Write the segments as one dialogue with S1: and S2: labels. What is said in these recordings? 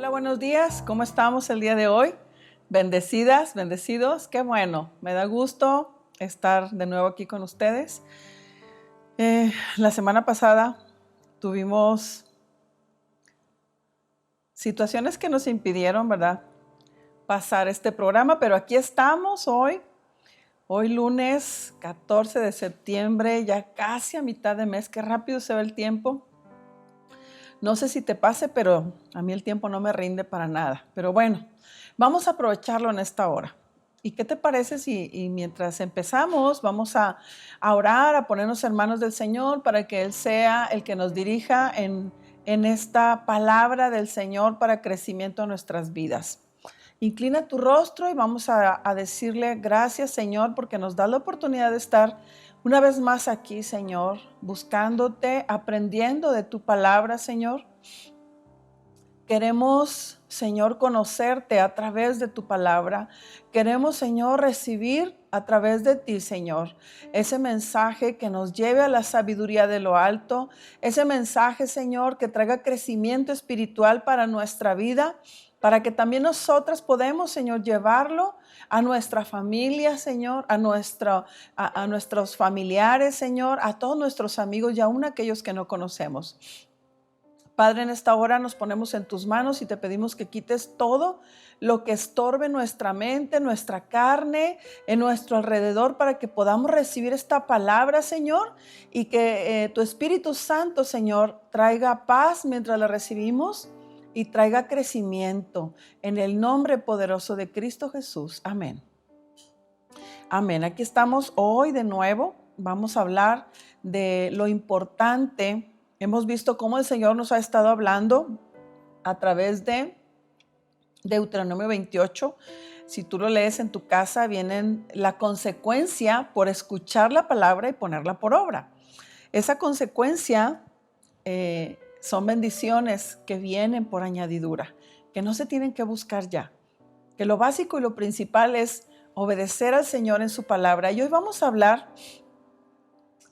S1: Hola, buenos días. ¿Cómo estamos el día de hoy? Bendecidas, bendecidos. Qué bueno. Me da gusto estar de nuevo aquí con ustedes. La semana pasada tuvimos situaciones que nos impidieron, ¿verdad?, pasar este programa, pero aquí estamos hoy lunes 14 de septiembre, ya casi a mitad de mes. Qué rápido se va el tiempo. No sé si te pase, pero a mí el tiempo no me rinde para nada. Pero bueno, vamos a aprovecharlo en esta hora. ¿Y qué te parece si mientras empezamos vamos a orar, a ponernos en manos del Señor para que Él sea el que nos dirija en esta palabra del Señor para crecimiento en nuestras vidas? Inclina tu rostro y vamos a decirle gracias, Señor, porque nos da la oportunidad de estar una vez más aquí, Señor, buscándote, aprendiendo de tu palabra, Señor. Queremos, Señor, conocerte a través de tu palabra. Queremos, Señor, recibir a través de ti, Señor, ese mensaje que nos lleve a la sabiduría de lo alto, ese mensaje, Señor, que traiga crecimiento espiritual para nuestra vida, para que también nosotras podemos, Señor, llevarlo a nuestra familia, Señor, a nuestros familiares, Señor, a todos nuestros amigos y aún aquellos que no conocemos. Padre, en esta hora nos ponemos en tus manos y te pedimos que quites todo lo que estorbe nuestra mente, nuestra carne, en nuestro alrededor, para que podamos recibir esta palabra, Señor, y que tu Espíritu Santo, Señor, traiga paz mientras la recibimos y traiga crecimiento. En el nombre poderoso de Cristo Jesús. Amén. Amén. Aquí estamos hoy de nuevo. Vamos a hablar de lo importante. Hemos visto cómo el Señor nos ha estado hablando a través de Deuteronomio 28. Si tú lo lees en tu casa, viene la consecuencia por escuchar la palabra y ponerla por obra. Esa consecuencia son bendiciones que vienen por añadidura, que no se tienen que buscar ya. Que lo básico y lo principal es obedecer al Señor en su palabra. Y hoy vamos a hablar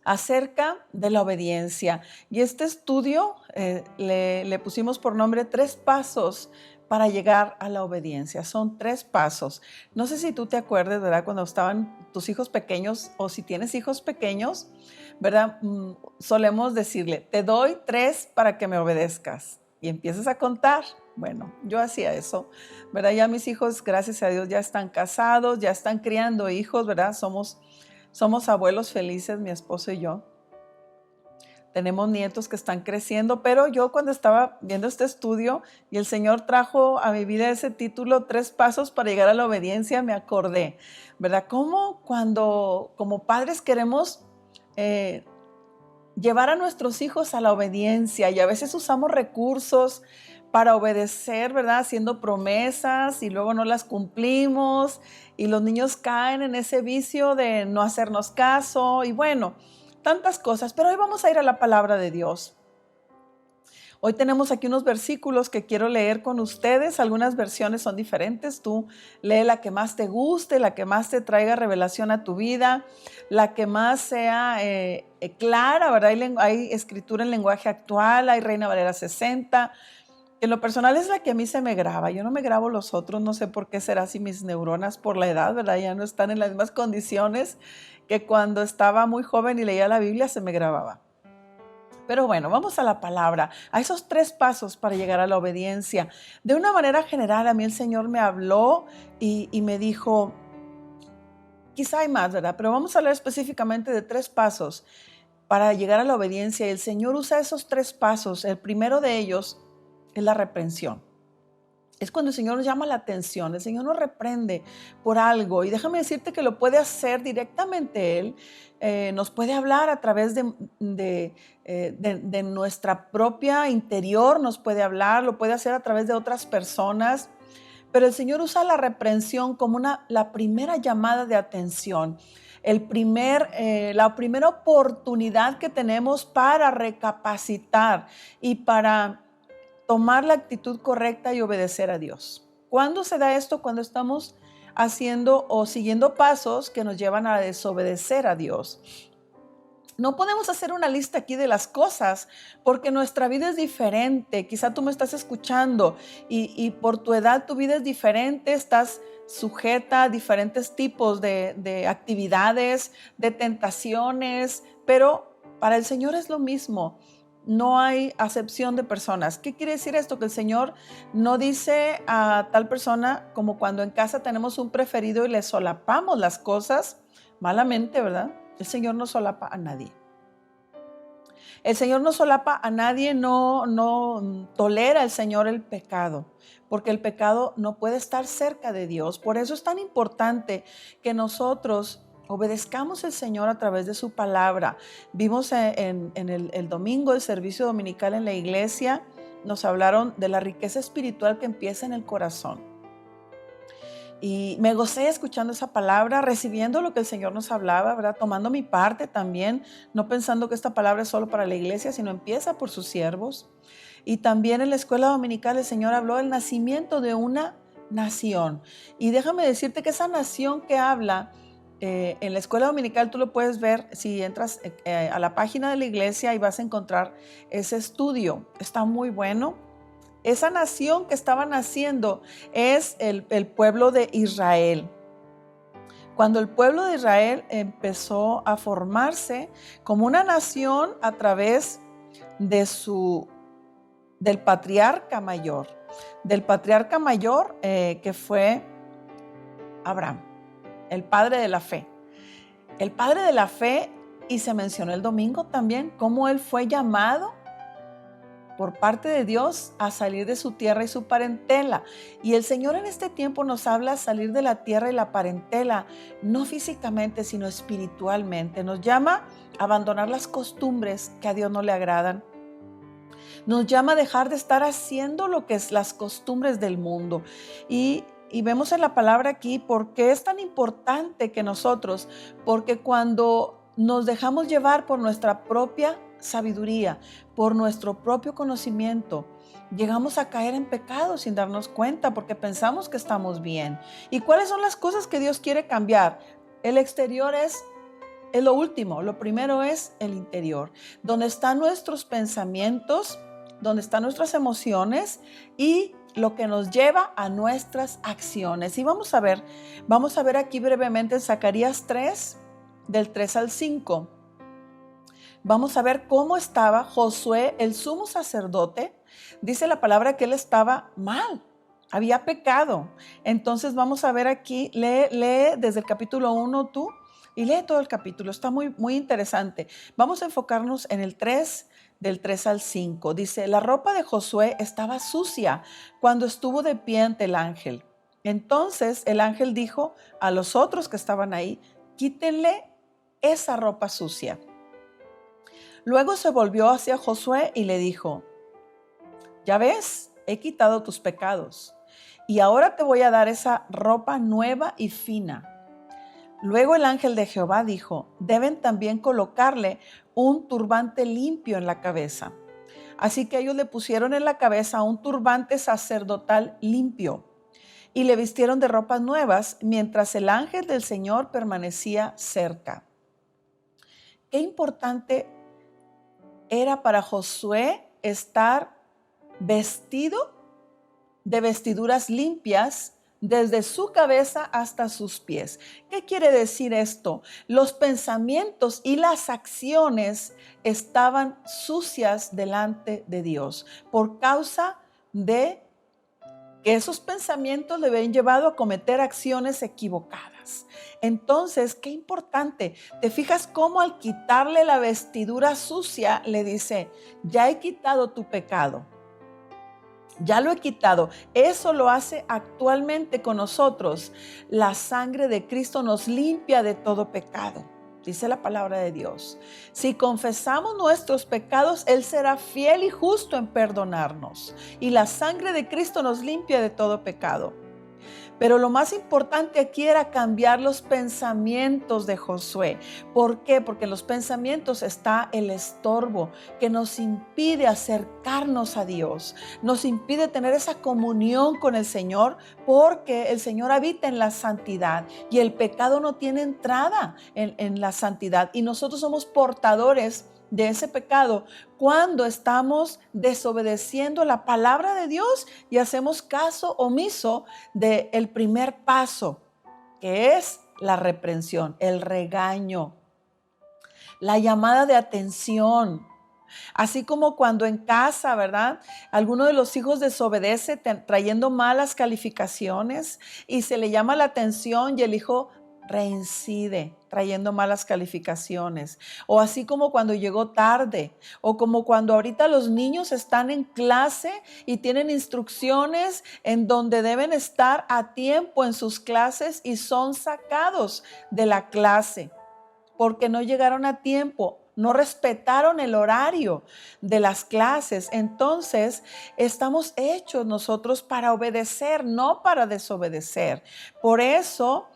S1: acerca de la obediencia. Y este estudio le pusimos por nombre 3 pasos para llegar a la obediencia. Son 3 pasos. No sé si tú te acuerdas, ¿verdad?, cuando estaban tus hijos pequeños, o si tienes hijos pequeños, ¿verdad? Solemos decirle, te doy 3 para que me obedezcas. Y empiezas a contar. Bueno, yo hacía eso, ¿verdad? Ya mis hijos, gracias a Dios, ya están casados, ya están criando hijos, ¿verdad? Somos abuelos felices, mi esposo y yo. Tenemos nietos que están creciendo, pero yo cuando estaba viendo este estudio y el Señor trajo a mi vida ese título, 3 pasos para llegar a la obediencia, me acordé, ¿verdad? Cómo cuando como padres queremos llevar a nuestros hijos a la obediencia y a veces usamos recursos para obedecer, ¿verdad? Haciendo promesas y luego no las cumplimos y los niños caen en ese vicio de no hacernos caso y bueno, tantas cosas. Pero hoy vamos a ir a la palabra de Dios. Hoy tenemos aquí unos versículos que quiero leer con ustedes. Algunas versiones son diferentes. Tú lee la que más te guste, la que más te traiga revelación a tu vida, la que más sea clara, ¿verdad? Hay escritura en lenguaje actual, hay Reina Valera 60. En lo personal es la que a mí se me graba. Yo no me grabo los otros, no sé por qué será, si mis neuronas por la edad, ¿verdad?, ya no están en las mismas condiciones que cuando estaba muy joven y leía la Biblia se me grababa. Pero bueno, vamos a la palabra, a esos 3 pasos para llegar a la obediencia. De una manera general, a mí el Señor me habló y me dijo, quizá hay más, ¿verdad? Pero vamos a hablar específicamente de 3 pasos para llegar a la obediencia. Y el Señor usa esos 3 pasos. El primero de ellos es la reprensión. Es cuando el Señor nos llama la atención, el Señor nos reprende por algo. Y déjame decirte que lo puede hacer directamente Él. Nos puede hablar a través de nuestra propia interior, nos puede hablar, lo puede hacer a través de otras personas. Pero el Señor usa la reprensión como la primera llamada de atención. La primera oportunidad que tenemos para recapacitar y para tomar la actitud correcta y obedecer a Dios. ¿Cuándo se da esto? Cuando estamos haciendo o siguiendo pasos que nos llevan a desobedecer a Dios. No podemos hacer una lista aquí de las cosas porque nuestra vida es diferente. Quizá tú me estás escuchando y por tu edad tu vida es diferente, estás sujeta a diferentes tipos de actividades, de tentaciones, pero para el Señor es lo mismo. No hay acepción de personas. ¿Qué quiere decir esto? Que el Señor no dice a tal persona como cuando en casa tenemos un preferido y le solapamos las cosas malamente, ¿verdad? El Señor no solapa a nadie. El Señor no solapa a nadie, no tolera el Señor el pecado, porque el pecado no puede estar cerca de Dios. Por eso es tan importante que nosotros obedezcamos al Señor a través de su palabra. Vimos en el domingo, el servicio dominical en la iglesia, nos hablaron de la riqueza espiritual que empieza en el corazón. Y me gocé escuchando esa palabra, recibiendo lo que el Señor nos hablaba, ¿verdad? Tomando mi parte también, no pensando que esta palabra es solo para la iglesia, sino empieza por sus siervos. Y también en la escuela dominical el Señor habló del nacimiento de una nación. Y déjame decirte que esa nación que habla en la escuela dominical, tú lo puedes ver si entras a la página de la iglesia y vas a encontrar ese estudio. Está muy bueno. Esa nación que estaba naciendo es el pueblo de Israel. Cuando el pueblo de Israel empezó a formarse como una nación a través de del patriarca mayor, que fue Abraham, el padre de la fe. El padre de la fe, y se mencionó el domingo también, cómo él fue llamado por parte de Dios a salir de su tierra y su parentela. Y el Señor en este tiempo nos habla a salir de la tierra y la parentela, no físicamente, sino espiritualmente. Nos llama a abandonar las costumbres que a Dios no le agradan. Nos llama a dejar de estar haciendo lo que es las costumbres del mundo. Y vemos en la palabra aquí por qué es tan importante que nosotros, porque cuando nos dejamos llevar por nuestra propia sabiduría, por nuestro propio conocimiento, llegamos a caer en pecado sin darnos cuenta porque pensamos que estamos bien. ¿Y cuáles son las cosas que Dios quiere cambiar? El exterior es lo último, lo primero es el interior, donde están nuestros pensamientos, donde están nuestras emociones y lo que nos lleva a nuestras acciones. Y vamos a ver aquí brevemente en Zacarías 3, del 3 al 5. Vamos a ver cómo estaba Josué, el sumo sacerdote. Dice la palabra que él estaba mal, había pecado. Entonces vamos a ver aquí, lee desde el capítulo 1 tú y lee todo el capítulo, está muy, muy interesante. Vamos a enfocarnos en el 3, del 3 al 5. Dice, la ropa de Josué estaba sucia cuando estuvo de pie ante el ángel. Entonces el ángel dijo a los otros que estaban ahí, quítenle esa ropa sucia. Luego se volvió hacia Josué y le dijo, ya ves, he quitado tus pecados y ahora te voy a dar esa ropa nueva y fina. Luego el ángel de Jehová dijo, deben también colocarle un turbante limpio en la cabeza. Así que ellos le pusieron en la cabeza un turbante sacerdotal limpio y le vistieron de ropas nuevas mientras el ángel del Señor permanecía cerca. Qué importante era para Josué estar vestido de vestiduras limpias desde su cabeza hasta sus pies. ¿Qué quiere decir esto? Los pensamientos y las acciones estaban sucias delante de Dios por causa de que esos pensamientos le habían llevado a cometer acciones equivocadas. Entonces, qué importante. ¿Te fijas cómo al quitarle la vestidura sucia le dice, ya he quitado tu pecado? Ya lo he quitado. Eso lo hace actualmente con nosotros. La sangre de Cristo nos limpia de todo pecado. Dice la palabra de Dios. Si confesamos nuestros pecados, Él será fiel y justo en perdonarnos. Y la sangre de Cristo nos limpia de todo pecado. Pero lo más importante aquí era cambiar los pensamientos de Josué. ¿Por qué? Porque en los pensamientos está el estorbo que nos impide acercarnos a Dios, nos impide tener esa comunión con el Señor, porque el Señor habita en la santidad y el pecado no tiene entrada en la santidad. Y nosotros somos portadores de ese pecado cuando estamos desobedeciendo la palabra de Dios y hacemos caso omiso del primer paso, que es la reprensión, el regaño, la llamada de atención. Así como cuando en casa, ¿verdad? Alguno de los hijos desobedece trayendo malas calificaciones y se le llama la atención y el hijo reincide trayendo malas calificaciones. O así como cuando llegó tarde, o como cuando ahorita los niños están en clase y tienen instrucciones en donde deben estar a tiempo en sus clases y son sacados de la clase porque no llegaron a tiempo, no respetaron el horario de las clases. Entonces, estamos hechos nosotros para obedecer, no para desobedecer. Por eso,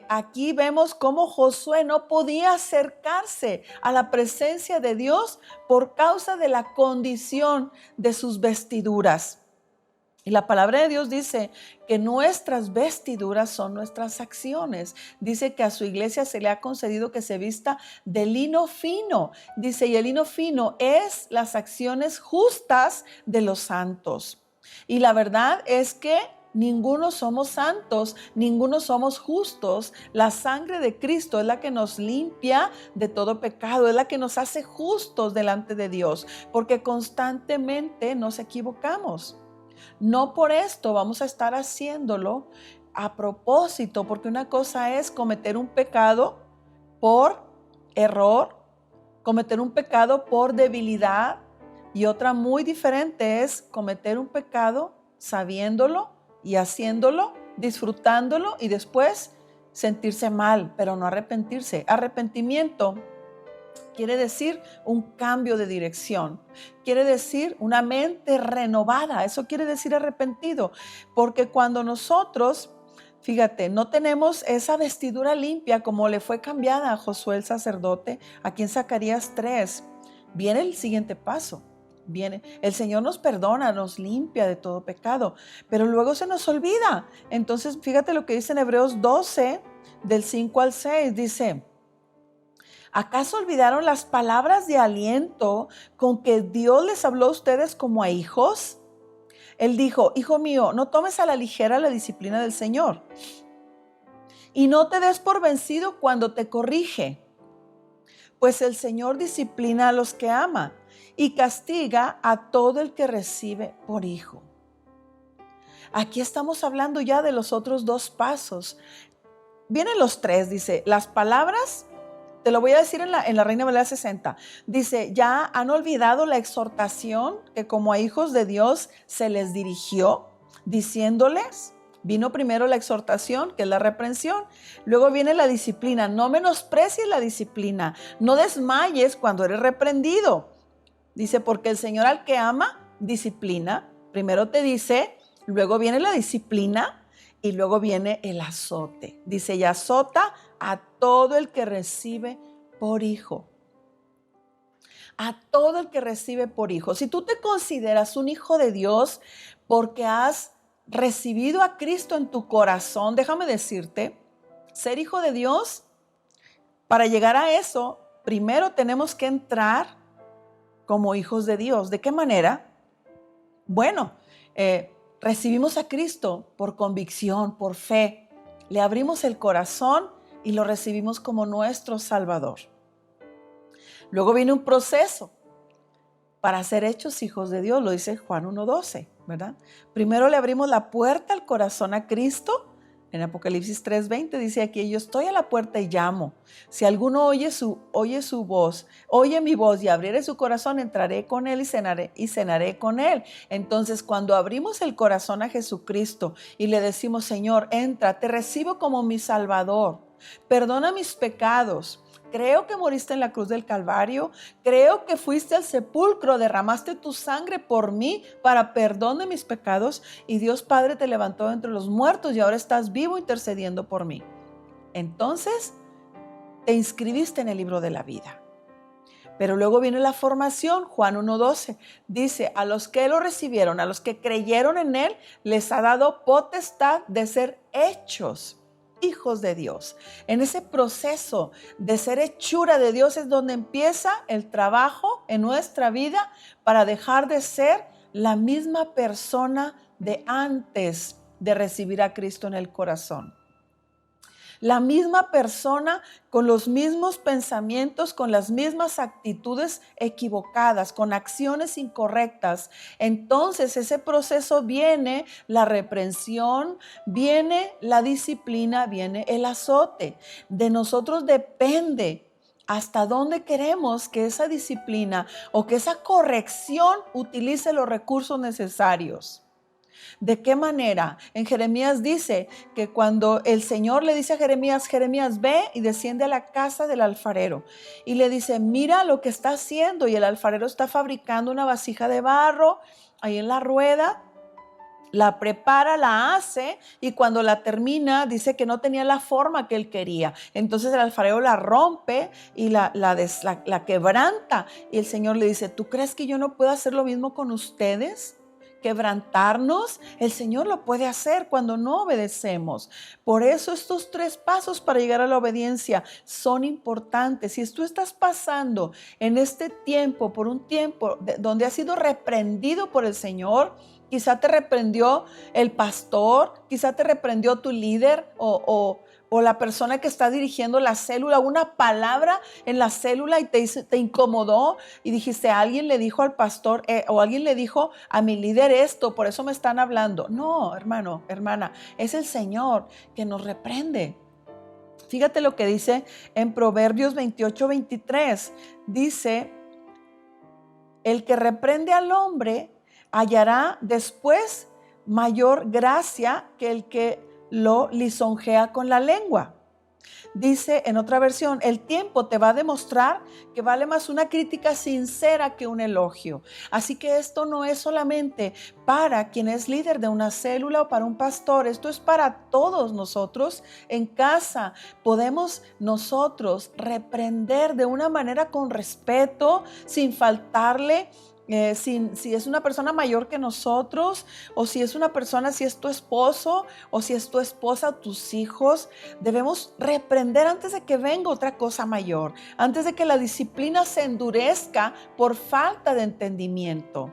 S1: aquí vemos cómo Josué no podía acercarse a la presencia de Dios por causa de la condición de sus vestiduras. Y la palabra de Dios dice que nuestras vestiduras son nuestras acciones. Dice que a su iglesia se le ha concedido que se vista de lino fino. Dice, y el lino fino es las acciones justas de los santos. Y la verdad es que ninguno somos santos, ninguno somos justos. La sangre de Cristo es la que nos limpia de todo pecado, es la que nos hace justos delante de Dios, porque constantemente nos equivocamos. No por esto vamos a estar haciéndolo a propósito, porque una cosa es cometer un pecado por error, cometer un pecado por debilidad, y otra muy diferente es cometer un pecado sabiéndolo y haciéndolo, disfrutándolo y después sentirse mal, pero no arrepentirse. Arrepentimiento quiere decir un cambio de dirección, quiere decir una mente renovada, eso quiere decir arrepentido, porque cuando nosotros, fíjate, no tenemos esa vestidura limpia como le fue cambiada a Josué el sacerdote, aquí en Zacarías 3, viene el siguiente paso. El Señor nos perdona, nos limpia de todo pecado, pero luego se nos olvida. Entonces, fíjate lo que dice en Hebreos 12, del 5 al 6, dice: ¿acaso olvidaron las palabras de aliento con que Dios les habló a ustedes como a hijos? Él dijo: hijo mío, no tomes a la ligera la disciplina del Señor y no te des por vencido cuando te corrige, pues el Señor disciplina a los que ama y castiga a todo el que recibe por hijo. Aquí estamos hablando ya de los otros dos pasos. Vienen los tres, dice, las palabras. Te lo voy a decir en la Reina Valera 60. Dice, ya han olvidado la exhortación que como a hijos de Dios se les dirigió, diciéndoles, vino primero la exhortación, que es la reprensión, luego viene la disciplina. No menosprecies la disciplina, no desmayes cuando eres reprendido. Dice, porque el Señor al que ama, disciplina. Primero te dice, luego viene la disciplina y luego viene el azote. Dice, y azota a todo el que recibe por hijo. A todo el que recibe por hijo. Si tú te consideras un hijo de Dios porque has recibido a Cristo en tu corazón, déjame decirte, ser hijo de Dios, para llegar a eso, primero tenemos que entrar como hijos de Dios. ¿De qué manera? Bueno, recibimos a Cristo por convicción, por fe. Le abrimos el corazón y lo recibimos como nuestro Salvador. Luego viene un proceso para ser hechos hijos de Dios, lo dice Juan 1:12, ¿verdad? Primero le abrimos la puerta al corazón a Cristo. En Apocalipsis 3:20 dice aquí, yo estoy a la puerta y llamo. Si alguno oye su voz, oye mi voz y abriere su corazón, entraré con él y cenaré con él. Entonces, cuando abrimos el corazón a Jesucristo y le decimos, Señor, entra, te recibo como mi Salvador, perdona mis pecados, creo que moriste en la cruz del Calvario, creo que fuiste al sepulcro, derramaste tu sangre por mí para perdón de mis pecados y Dios Padre te levantó entre los muertos y ahora estás vivo intercediendo por mí. Entonces te inscribiste en el libro de la vida. Pero luego viene la formación. Juan 1:12 dice: a los que lo recibieron, a los que creyeron en él, les ha dado potestad de ser hechos hijos de Dios. En ese proceso de ser hechura de Dios es donde empieza el trabajo en nuestra vida para dejar de ser la misma persona de antes de recibir a Cristo en el corazón. La misma persona con los mismos pensamientos, con las mismas actitudes equivocadas, con acciones incorrectas. Entonces ese proceso viene la reprensión, viene la disciplina, viene el azote. De nosotros depende hasta dónde queremos que esa disciplina o que esa corrección utilice los recursos necesarios. ¿De qué manera? En Jeremías dice que cuando el Señor le dice a Jeremías, Jeremías, ve y desciende a la casa del alfarero. Y le dice, mira lo que está haciendo. Y el alfarero está fabricando una vasija de barro ahí en la rueda. La prepara, la hace y cuando la termina dice que no tenía la forma que él quería. Entonces el alfarero la rompe y la quebranta. Y el Señor le dice, ¿tú crees que yo no puedo hacer lo mismo con ustedes? Quebrantarnos, el Señor lo puede hacer cuando no obedecemos. Por eso estos 3 pasos para llegar a la obediencia son importantes. Si tú estás pasando en este tiempo, por un tiempo donde has sido reprendido por el Señor, quizá te reprendió el pastor, quizá te reprendió tu líder o la persona que está dirigiendo la célula, una palabra en la célula y te incomodó y dijiste, alguien le dijo al pastor o alguien le dijo a mi líder esto, por eso me están hablando. No, hermano, hermana, es el Señor que nos reprende. Fíjate lo que dice en Proverbios 28:23. Dice, el que reprende al hombre hallará después mayor gracia que el que lo lisonjea con la lengua. Dice en otra versión, el tiempo te va a demostrar que vale más una crítica sincera que un elogio. Así que esto no es solamente para quien es líder de una célula o para un pastor, esto es para todos nosotros en casa. Podemos nosotros reprender de una manera con respeto, sin faltarle. Si es una persona mayor que nosotros o si es una persona, si es tu esposo o si es tu esposa, tus hijos, debemos reprender antes de que venga otra cosa mayor, antes de que la disciplina se endurezca por falta de entendimiento.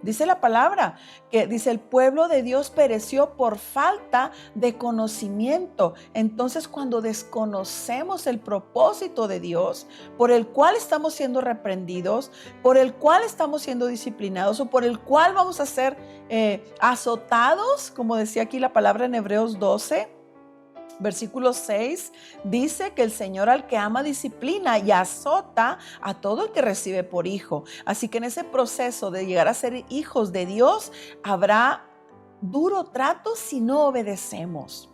S1: Dice la palabra que dice el pueblo de Dios pereció por falta de conocimiento. Entonces cuando desconocemos el propósito de Dios por el cual estamos siendo reprendidos, por el cual estamos siendo disciplinados o por el cual vamos a ser azotados, como decía aquí la palabra en Hebreos 12, versículo 6, dice que el Señor al que ama disciplina y azota a todo el que recibe por hijo. Así que en ese proceso de llegar a ser hijos de Dios, habrá duro trato si no obedecemos.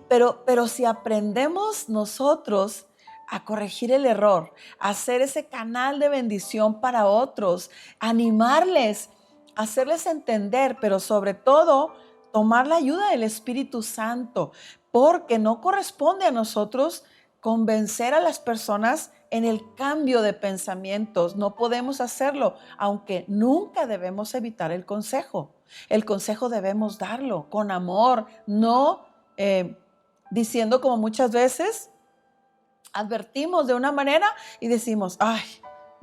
S1: Pero si aprendemos nosotros a corregir el error, a ser ese canal de bendición para otros, animarles, hacerles entender, pero sobre todo tomar la ayuda del Espíritu Santo, porque no corresponde a nosotros convencer a las personas en el cambio de pensamientos. No podemos hacerlo, aunque nunca debemos evitar el consejo. El consejo debemos darlo con amor, no diciendo como muchas veces advertimos de una manera y decimos, ay,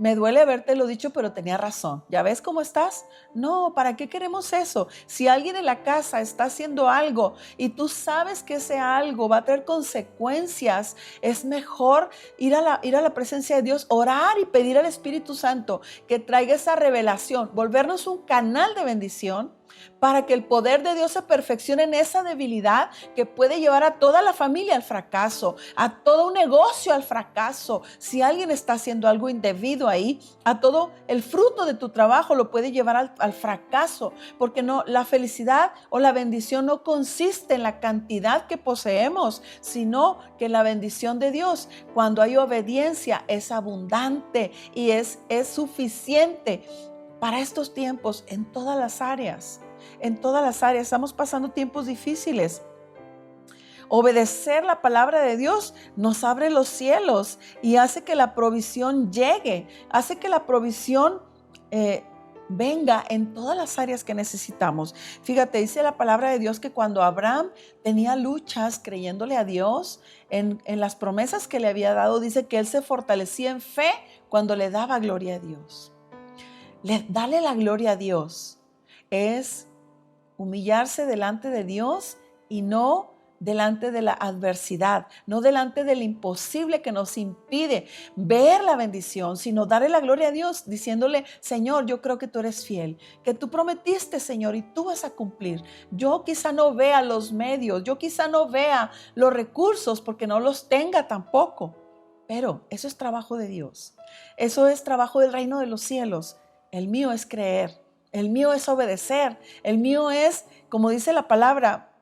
S1: me duele habértelo dicho, pero tenía razón. ¿Ya ves cómo estás? No, ¿para qué queremos eso? Si alguien en la casa está haciendo algo y tú sabes que ese algo va a traer consecuencias, es mejor ir a la presencia de Dios, orar y pedir al Espíritu Santo que traiga esa revelación, volvernos un canal de bendición para que el poder de Dios se perfeccione en esa debilidad que puede llevar a toda la familia al fracaso, a todo un negocio al fracaso. Si alguien está haciendo algo indebido ahí, a todo el fruto de tu trabajo lo puede llevar al fracaso, porque no, la felicidad o la bendición no consiste en la cantidad que poseemos, sino que la bendición de Dios, cuando hay obediencia, es abundante y es suficiente para estos tiempos en todas las áreas. En todas las áreas estamos pasando tiempos difíciles. Obedecer la palabra de Dios nos abre los cielos y hace que la provisión llegue, hace que la provisión venga en todas las áreas que necesitamos. Fíjate, dice la palabra de Dios que cuando Abraham tenía luchas creyéndole a Dios en las promesas que le había dado, dice que él se fortalecía en fe cuando le daba gloria a Dios. Darle la gloria a Dios es humillarse delante de Dios y no delante de la adversidad, no delante del imposible que nos impide ver la bendición, sino darle la gloria a Dios diciéndole: Señor, yo creo que tú eres fiel, que tú prometiste, Señor, y tú vas a cumplir. Yo quizá no vea los medios, yo quizá no vea los recursos porque no los tenga tampoco, pero eso es trabajo de Dios, eso es trabajo del reino de los cielos. El mío es creer, el mío es obedecer, el mío es, como dice la palabra,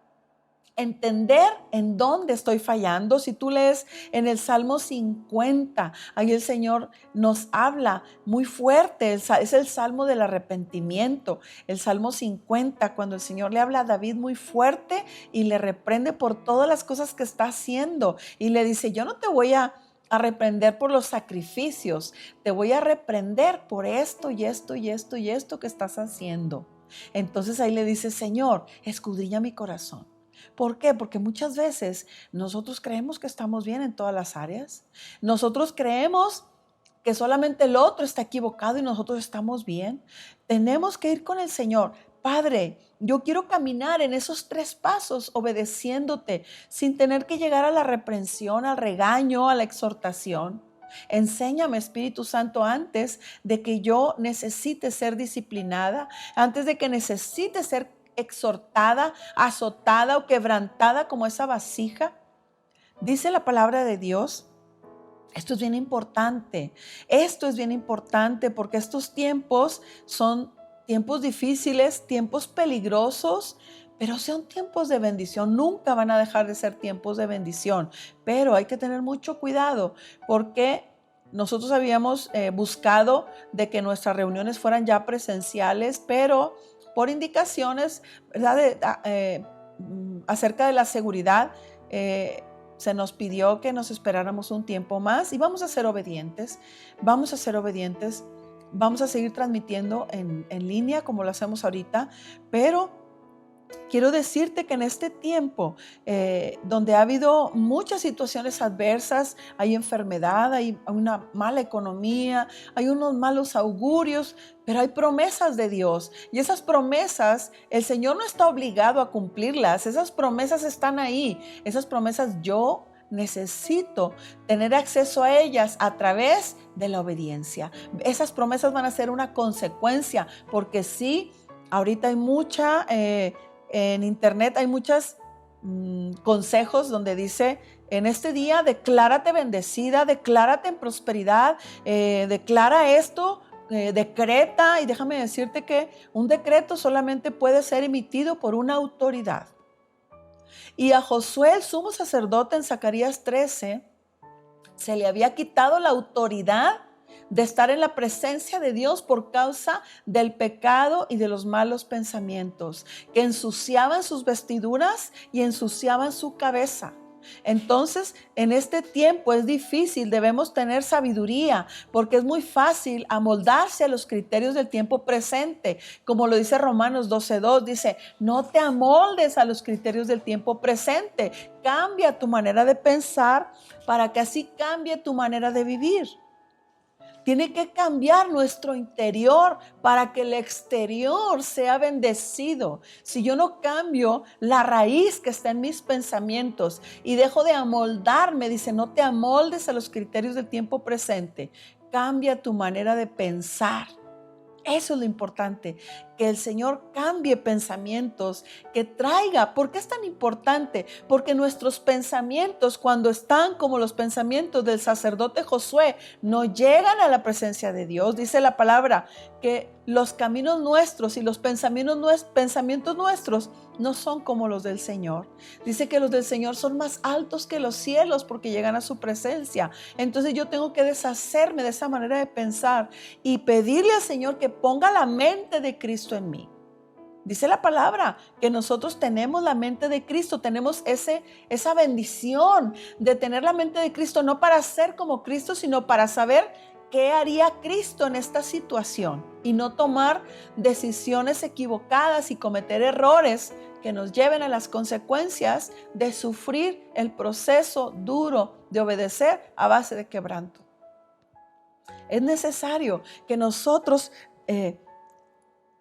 S1: entender en dónde estoy fallando. Si tú lees en el Salmo 50, ahí el Señor nos habla muy fuerte, es el Salmo del arrepentimiento. El Salmo 50, cuando el Señor le habla a David muy fuerte y le reprende por todas las cosas que está haciendo y le dice: yo no te voy a reprender por los sacrificios, te voy a reprender por esto y esto y esto y esto que estás haciendo. Entonces ahí le dice: Señor, escudriña mi corazón. ¿Por qué? Porque muchas veces nosotros creemos que estamos bien en todas las áreas. Nosotros creemos que solamente el otro está equivocado y nosotros estamos bien. Tenemos que ir con el Señor. Padre, yo quiero caminar en esos 3 pasos obedeciéndote sin tener que llegar a la reprensión, al regaño, a la exhortación. Enséñame, Espíritu Santo, antes de que yo necesite ser disciplinada, antes de que necesite ser exhortada, azotada o quebrantada como esa vasija. Dice la palabra de Dios. Esto es bien importante. Esto es bien importante porque estos tiempos son tiempos difíciles, tiempos peligrosos, pero son tiempos de bendición. Nunca van a dejar de ser tiempos de bendición, pero hay que tener mucho cuidado porque nosotros habíamos buscado de que nuestras reuniones fueran ya presenciales, pero por indicaciones, ¿verdad? Acerca de la seguridad, se nos pidió que nos esperáramos un tiempo más y vamos a ser obedientes, vamos a ser obedientes, vamos a seguir transmitiendo en línea como lo hacemos ahorita, pero quiero decirte que en este tiempo donde ha habido muchas situaciones adversas, hay enfermedad, hay una mala economía, hay unos malos augurios, pero hay promesas de Dios y esas promesas el Señor no está obligado a cumplirlas, esas promesas están ahí, esas promesas yo necesito tener acceso a ellas a través de la obediencia. Esas promesas van a ser una consecuencia porque sí, ahorita hay mucha... en internet hay muchos consejos donde dice: en este día declárate bendecida, declárate en prosperidad, declara esto, decreta. Y déjame decirte que un decreto solamente puede ser emitido por una autoridad. Y a Josué, el sumo sacerdote, en Zacarías 13, se le había quitado la autoridad de estar en la presencia de Dios por causa del pecado y de los malos pensamientos que ensuciaban sus vestiduras y ensuciaban su cabeza. Entonces, en este tiempo es difícil, debemos tener sabiduría, porque es muy fácil amoldarse a los criterios del tiempo presente. Como lo dice Romanos 12:2, dice: no te amoldes a los criterios del tiempo presente, cambia tu manera de pensar para que así cambie tu manera de vivir. Tiene que cambiar nuestro interior para que el exterior sea bendecido. Si yo no cambio la raíz que está en mis pensamientos y dejo de amoldarme, dice: no te amoldes a los criterios del tiempo presente. Cambia tu manera de pensar. Eso es lo importante. que el Señor cambie pensamientos, que traiga. ¿Por qué es tan importante? Porque nuestros pensamientos, cuando están como los pensamientos del sacerdote Josué, no llegan a la presencia de Dios. Dice la palabra que los caminos nuestros y los pensamientos nuestros no son como los del Señor. Dice que los del Señor son más altos que los cielos porque llegan a su presencia. Entonces yo tengo que deshacerme de esa manera de pensar y pedirle al Señor que ponga la mente de Cristo en mí. Dice la palabra que nosotros tenemos la mente de Cristo, tenemos esa bendición de tener la mente de Cristo, no para ser como Cristo, sino para saber qué haría Cristo en esta situación y no tomar decisiones equivocadas y cometer errores que nos lleven a las consecuencias de sufrir el proceso duro de obedecer a base de quebranto. Es necesario que nosotros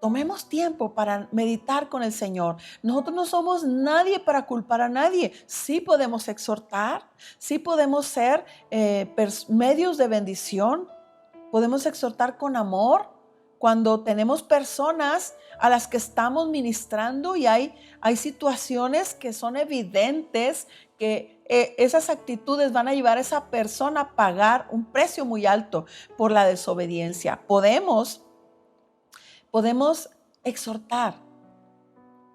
S1: tomemos tiempo para meditar con el Señor. Nosotros no somos nadie para culpar a nadie. Sí podemos exhortar, sí podemos ser medios de bendición, podemos exhortar con amor cuando tenemos personas a las que estamos ministrando y hay situaciones que son evidentes que esas actitudes van a llevar a esa persona a pagar un precio muy alto por la desobediencia. Podemos exhortar.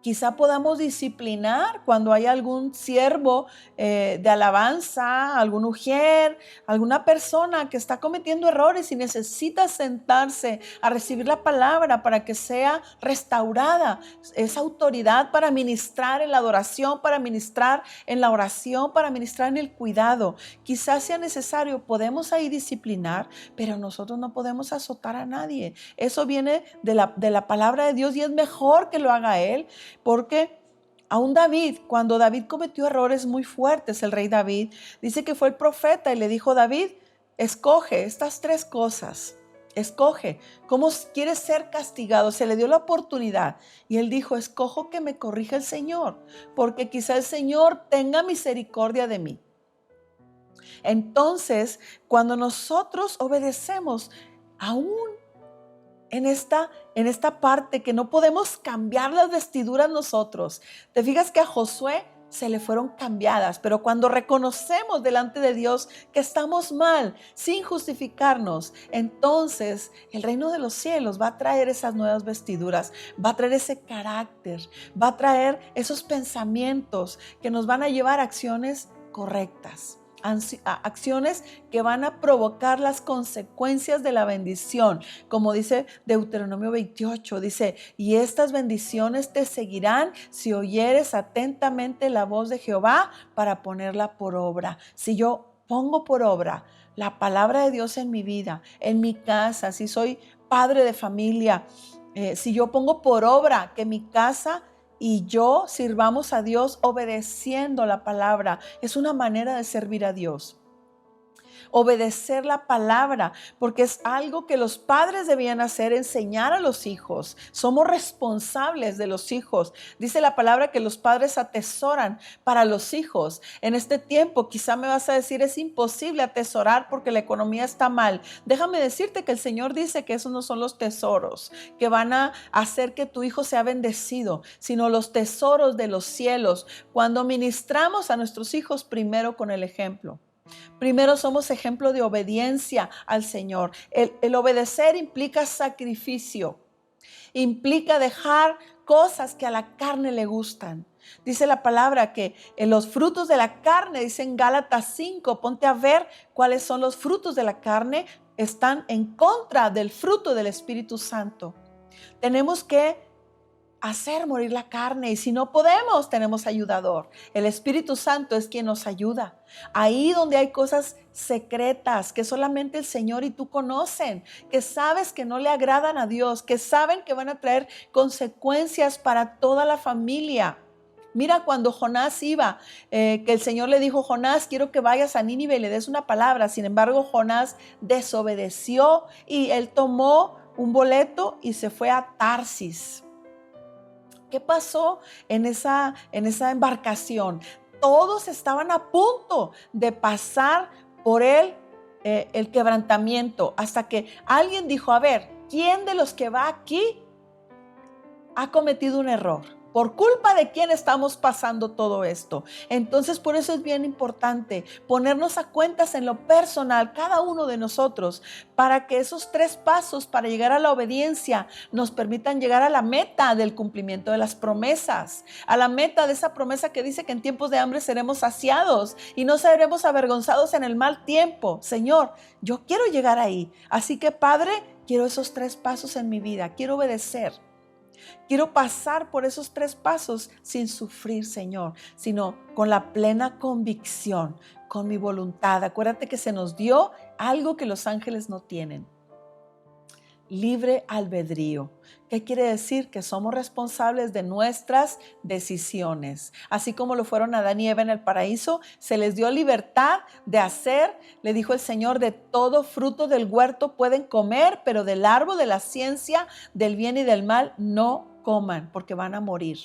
S1: Quizá podamos disciplinar cuando hay algún siervo de alabanza, algún ujier, alguna persona que está cometiendo errores y necesita sentarse a recibir la palabra para que sea restaurada. Esa autoridad para ministrar en la adoración, para ministrar en la oración, para ministrar en el cuidado. Quizás sea necesario, podemos ahí disciplinar, pero nosotros no podemos azotar a nadie. Eso viene de la palabra de Dios y es mejor que lo haga Él. Porque aún David, cuando David cometió errores muy fuertes, el rey David, dice que fue el profeta y le dijo: David, escoge estas 3 cosas. Escoge cómo quieres ser castigado. Se le dio la oportunidad y él dijo: escojo que me corrija el Señor, porque quizá el Señor tenga misericordia de mí. Entonces, cuando nosotros obedecemos, aún en esta parte que no podemos cambiar las vestiduras nosotros. Te fijas que a Josué se le fueron cambiadas, pero cuando reconocemos delante de Dios que estamos mal, sin justificarnos, entonces el reino de los cielos va a traer esas nuevas vestiduras, va a traer ese carácter, va a traer esos pensamientos que nos van a llevar a acciones correctas. Acciones que van a provocar las consecuencias de la bendición, como dice Deuteronomio 28, dice: y estas bendiciones te seguirán si oyeres atentamente la voz de Jehová para ponerla por obra. Si yo pongo por obra la palabra de Dios en mi vida, en mi casa, si soy padre de familia, si yo pongo por obra que mi casa y yo sirvamos a Dios obedeciendo la palabra, es una manera de servir a Dios. Obedecer la palabra, porque es algo que los padres debían hacer, enseñar a los hijos. Somos responsables de los hijos. Dice la palabra que los padres atesoran para los hijos. En este tiempo quizá me vas a decir: es imposible atesorar porque la economía está mal. Déjame decirte que el Señor dice que esos no son los tesoros que van a hacer que tu hijo sea bendecido, sino los tesoros de los cielos. Cuando ministramos a nuestros hijos, primero con el ejemplo. Primero somos ejemplo de obediencia al Señor. El obedecer implica sacrificio, implica dejar cosas que a la carne le gustan. Dice la palabra que en los frutos de la carne, dice en Gálatas 5, ponte a ver cuáles son los frutos de la carne, están en contra del fruto del Espíritu Santo. Tenemos que hacer morir la carne, y si no podemos, tenemos ayudador. El Espíritu Santo es quien nos ayuda. Ahí donde hay cosas secretas que solamente el Señor y tú conocen, que sabes que no le agradan a Dios, que saben que van a traer consecuencias para toda la familia. Mira cuando Jonás iba, que el Señor le dijo: Jonás, quiero que vayas a Nínive y le des una palabra. Sin embargo, Jonás desobedeció y él tomó un boleto y se fue a Tarsis. ¿Qué pasó en esa embarcación? Todos estaban a punto de pasar por el quebrantamiento, hasta que alguien dijo: a ver, ¿quién de los que va aquí ha cometido un error. ¿Por culpa de quién estamos pasando todo esto? Entonces, por eso es bien importante ponernos a cuentas en lo personal, cada uno de nosotros, para que esos 3 pasos para llegar a la obediencia nos permitan llegar a la meta del cumplimiento de las promesas, a la meta de esa promesa que dice que en tiempos de hambre seremos saciados y no seremos avergonzados en el mal tiempo. Señor, yo quiero llegar ahí. Así que, Padre, quiero esos 3 pasos en mi vida. Quiero obedecer. Quiero pasar por esos 3 pasos sin sufrir, Señor, sino con la plena convicción, con mi voluntad. Acuérdate que se nos dio algo que los ángeles no tienen. Libre albedrío. ¿Qué quiere decir? Que somos responsables de nuestras decisiones. Así como lo fueron Adán y Eva en el paraíso, se les dio libertad de hacer. Le dijo el Señor, de todo fruto del huerto pueden comer, pero del árbol de la ciencia del bien y del mal no coman, porque van a morir.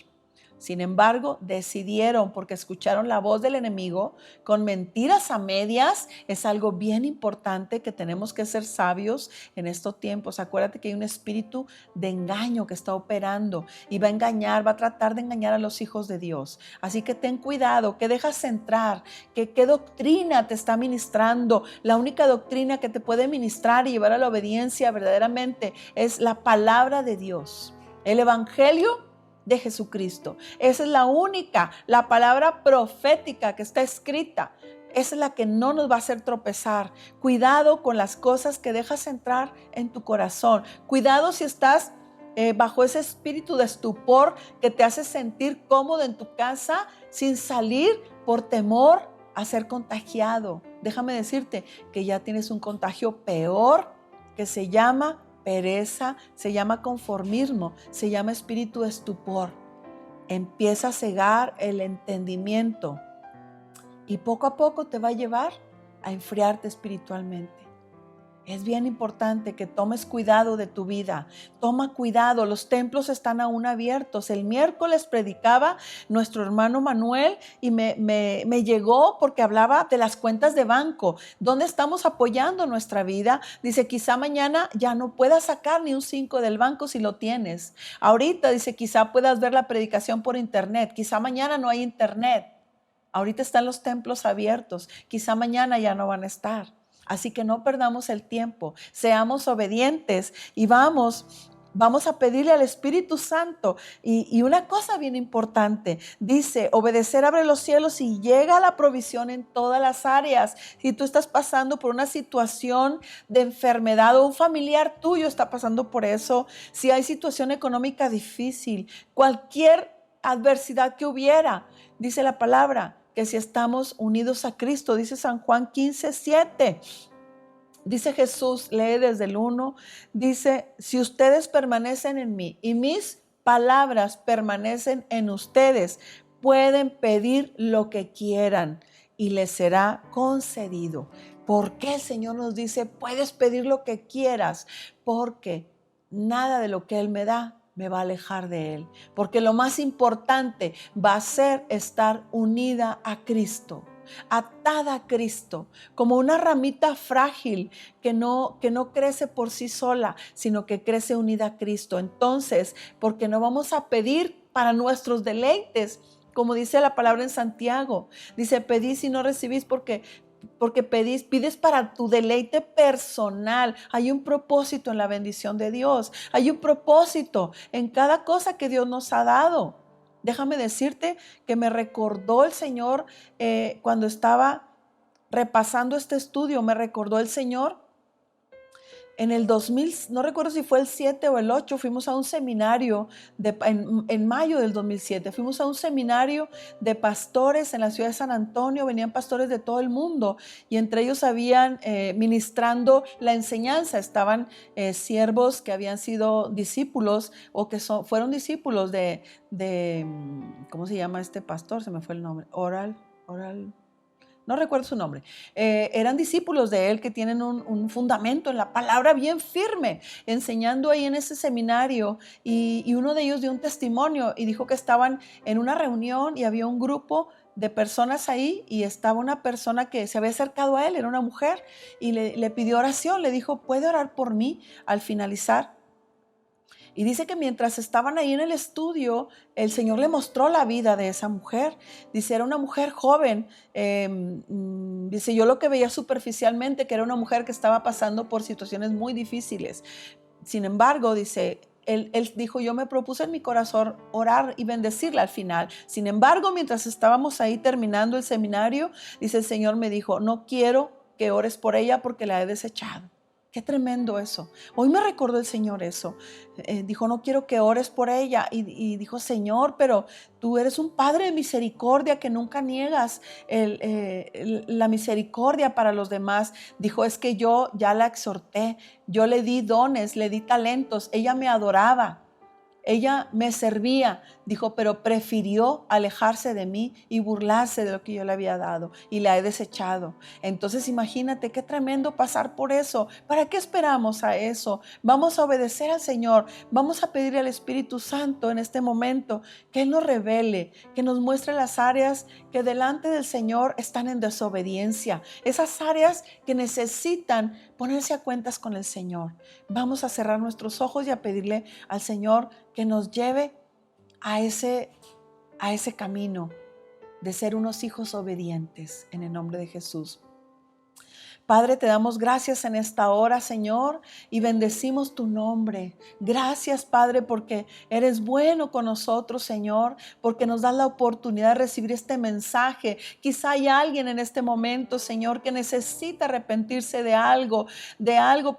S1: Sin embargo, decidieron, porque escucharon la voz del enemigo, con mentiras a medias. Es algo bien importante que tenemos que ser sabios en estos tiempos. Acuérdate que hay un espíritu de engaño que está operando y va a engañar, va a tratar de engañar a los hijos de Dios. Así que ten cuidado, que dejas entrar, que qué doctrina te está ministrando. La única doctrina que te puede ministrar y llevar a la obediencia verdaderamente es la palabra de Dios, el evangelio de Jesucristo. Esa es la única, la palabra profética que está escrita. Esa es la que no nos va a hacer tropezar. Cuidado con las cosas que dejas entrar en tu corazón. Cuidado si estás bajo ese espíritu de estupor que te hace sentir cómodo en tu casa sin salir por temor a ser contagiado. Déjame decirte que ya tienes un contagio peor que se llama pereza, se llama conformismo, se llama espíritu de estupor. Empieza a cegar el entendimiento y poco a poco te va a llevar a enfriarte espiritualmente. Es bien importante que tomes cuidado de tu vida. Toma cuidado, los templos están aún abiertos. El miércoles predicaba nuestro hermano Manuel y me llegó porque hablaba de las cuentas de banco. ¿Dónde estamos apoyando nuestra vida? Dice, quizá mañana ya no puedas sacar ni un 5 del banco si lo tienes. Ahorita dice, quizá puedas ver la predicación por internet. Quizá mañana no hay internet. Ahorita están los templos abiertos. Quizá mañana ya no van a estar. Así que no perdamos el tiempo, seamos obedientes y vamos a pedirle al Espíritu Santo. Y una cosa bien importante, dice, obedecer abre los cielos y llega la provisión en todas las áreas. Si tú estás pasando por una situación de enfermedad o un familiar tuyo está pasando por eso, si hay situación económica difícil, cualquier adversidad que hubiera, dice la palabra, que si estamos unidos a Cristo, dice San Juan 15:7. Dice Jesús, lee desde el 1, dice, si ustedes permanecen en mí y mis palabras permanecen en ustedes, pueden pedir lo que quieran y les será concedido. ¿Por qué el Señor nos dice, puedes pedir lo que quieras? Porque nada de lo que Él me da me va a alejar de Él, porque lo más importante va a ser estar unida a Cristo, atada a Cristo, como una ramita frágil que no crece por sí sola, sino que crece unida a Cristo. Entonces, porque no vamos a pedir para nuestros deleites, como dice la palabra en Santiago, dice, pedís y no recibís porque pides para tu deleite personal. Hay un propósito en la bendición de Dios. Hay un propósito en cada cosa que Dios nos ha dado. Déjame decirte que me recordó el Señor cuando estaba repasando este estudio, me recordó el Señor en el 2000, no recuerdo si fue el 7 o el 8, fuimos a un seminario en mayo del 2007, fuimos a un seminario de pastores en la ciudad de San Antonio, venían pastores de todo el mundo y entre ellos habían ministrando la enseñanza, estaban siervos que habían sido discípulos o que fueron discípulos de, ¿cómo se llama este pastor? Se me fue el nombre, Oral. No recuerdo su nombre. Eran discípulos de él que tienen un fundamento en la palabra bien firme, enseñando ahí en ese seminario. Y uno de ellos dio un testimonio y dijo que estaban en una reunión y había un grupo de personas ahí y estaba una persona que se había acercado a él, era una mujer, y le pidió oración, le dijo, ¿puede orar por mí al finalizar? Y dice que mientras estaban ahí en el estudio, el Señor le mostró la vida de esa mujer. Dice, era una mujer joven. Dice, yo lo que veía superficialmente, que era una mujer que estaba pasando por situaciones muy difíciles. Sin embargo, dice, él dijo, yo me propuse en mi corazón orar y bendecirla al final. Sin embargo, mientras estábamos ahí terminando el seminario, dice, el Señor me dijo, no quiero que ores por ella porque la he desechado. Qué tremendo eso. Hoy me recordó el Señor eso. Dijo, no quiero que ores por ella. Y dijo, Señor, pero tú eres un Padre de misericordia que nunca niegas la misericordia para los demás. Dijo, es que yo ya la exhorté. Yo le di dones, le di talentos. Ella me adoraba. Ella me servía, dijo, pero prefirió alejarse de mí y burlarse de lo que yo le había dado y la he desechado. Entonces imagínate qué tremendo pasar por eso. ¿Para qué esperamos a eso? Vamos a obedecer al Señor. Vamos a pedirle al Espíritu Santo en este momento que Él nos revele, que nos muestre las áreas que delante del Señor están en desobediencia. Esas áreas que necesitan ponerse a cuentas con el Señor. Vamos a cerrar nuestros ojos y a pedirle al Señor que nos lleve a ese camino de ser unos hijos obedientes en el nombre de Jesús. Padre, te damos gracias en esta hora, Señor, y bendecimos tu nombre. Gracias, Padre, porque eres bueno con nosotros, Señor, porque nos das la oportunidad de recibir este mensaje. Quizá hay alguien en este momento, Señor, que necesita arrepentirse de algo,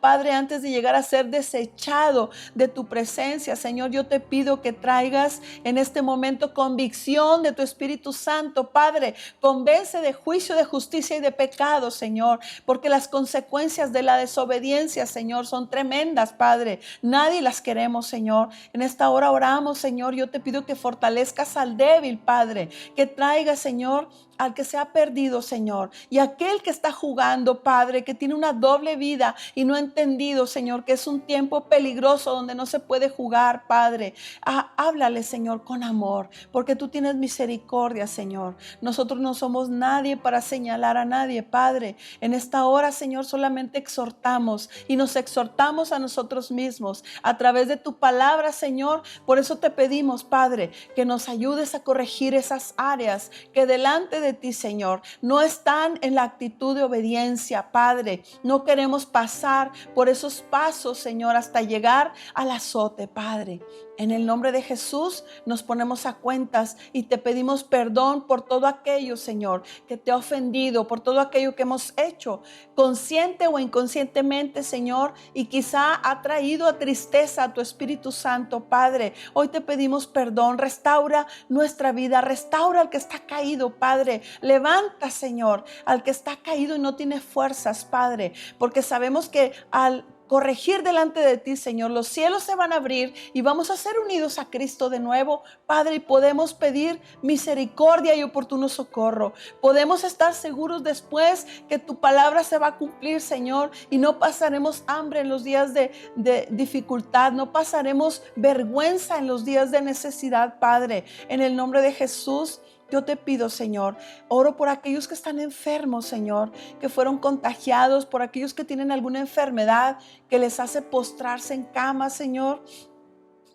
S1: Padre, antes de llegar a ser desechado de tu presencia. Señor, yo te pido que traigas en este momento convicción de tu Espíritu Santo, Padre. Convence de juicio, de justicia y de pecado, Señor, porque las consecuencias de la desobediencia, Señor, son tremendas, Padre. Nadie las queremos, Señor. En esta hora oramos, Señor. Yo te pido que fortalezcas al débil, Padre. Que traigas, Señor, al que se ha perdido, Señor. Y aquel que está jugando, Padre, que tiene una doble vida y no ha entendido, Señor, que es un tiempo peligroso donde no se puede jugar, Padre. Háblale, Señor, con amor, porque tú tienes misericordia, Señor. Nosotros no somos nadie para señalar a nadie, Padre. En esta hora, Señor, solamente exhortamos y nos exhortamos a nosotros mismos a través de tu palabra, Señor. Por eso te pedimos, Padre, que nos ayudes a corregir esas áreas que delante de ti, Señor, no están en la actitud de obediencia, Padre. No queremos pasar por esos pasos, Señor, hasta llegar al azote, Padre. En el nombre de Jesús nos ponemos a cuentas y te pedimos perdón por todo aquello, Señor, que te ha ofendido, por todo aquello que hemos hecho, consciente o inconscientemente, Señor, y quizá ha traído a tristeza a tu Espíritu Santo, Padre. Hoy te pedimos perdón, restaura nuestra vida, restaura al que está caído, Padre. Levanta, Señor, al que está caído y no tiene fuerzas, Padre, porque sabemos que al corregir delante de ti, Señor, los cielos se van a abrir y vamos a ser unidos a Cristo de nuevo, Padre, y podemos pedir misericordia y oportuno socorro. Podemos estar seguros después que tu palabra se va a cumplir, Señor, y no pasaremos hambre en los días de dificultad, no pasaremos vergüenza en los días de necesidad, Padre. En el nombre de Jesús, yo te pido, Señor, oro por aquellos que están enfermos, Señor, que fueron contagiados, por aquellos que tienen alguna enfermedad que les hace postrarse en cama, Señor.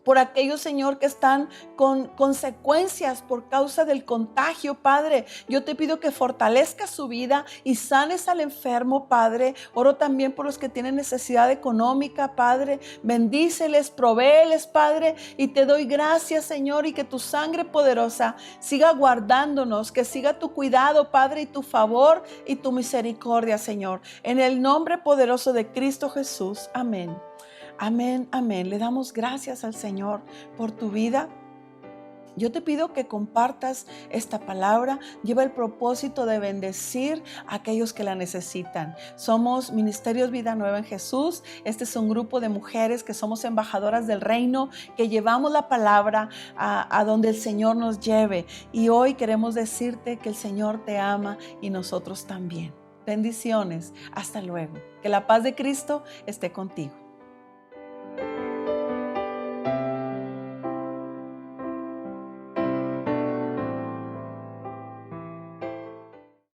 S1: Por aquellos, Señor, que están con consecuencias por causa del contagio, Padre. Yo te pido que fortalezcas su vida y sanes al enfermo, Padre. Oro también por los que tienen necesidad económica, Padre. Bendíceles, provéeles, Padre. Y te doy gracias, Señor, y que tu sangre poderosa siga guardándonos, que siga tu cuidado, Padre, y tu favor y tu misericordia, Señor. En el nombre poderoso de Cristo Jesús. Amén. Amén, amén. Le damos gracias al Señor por tu vida. Yo te pido que compartas esta palabra. Lleva el propósito de bendecir a aquellos que la necesitan. Somos Ministerios Vida Nueva en Jesús. Este es un grupo de mujeres que somos embajadoras del reino, que llevamos la palabra a donde el Señor nos lleve. Y hoy queremos decirte que el Señor te ama y nosotros también. Bendiciones. Hasta luego. Que la paz de Cristo esté contigo.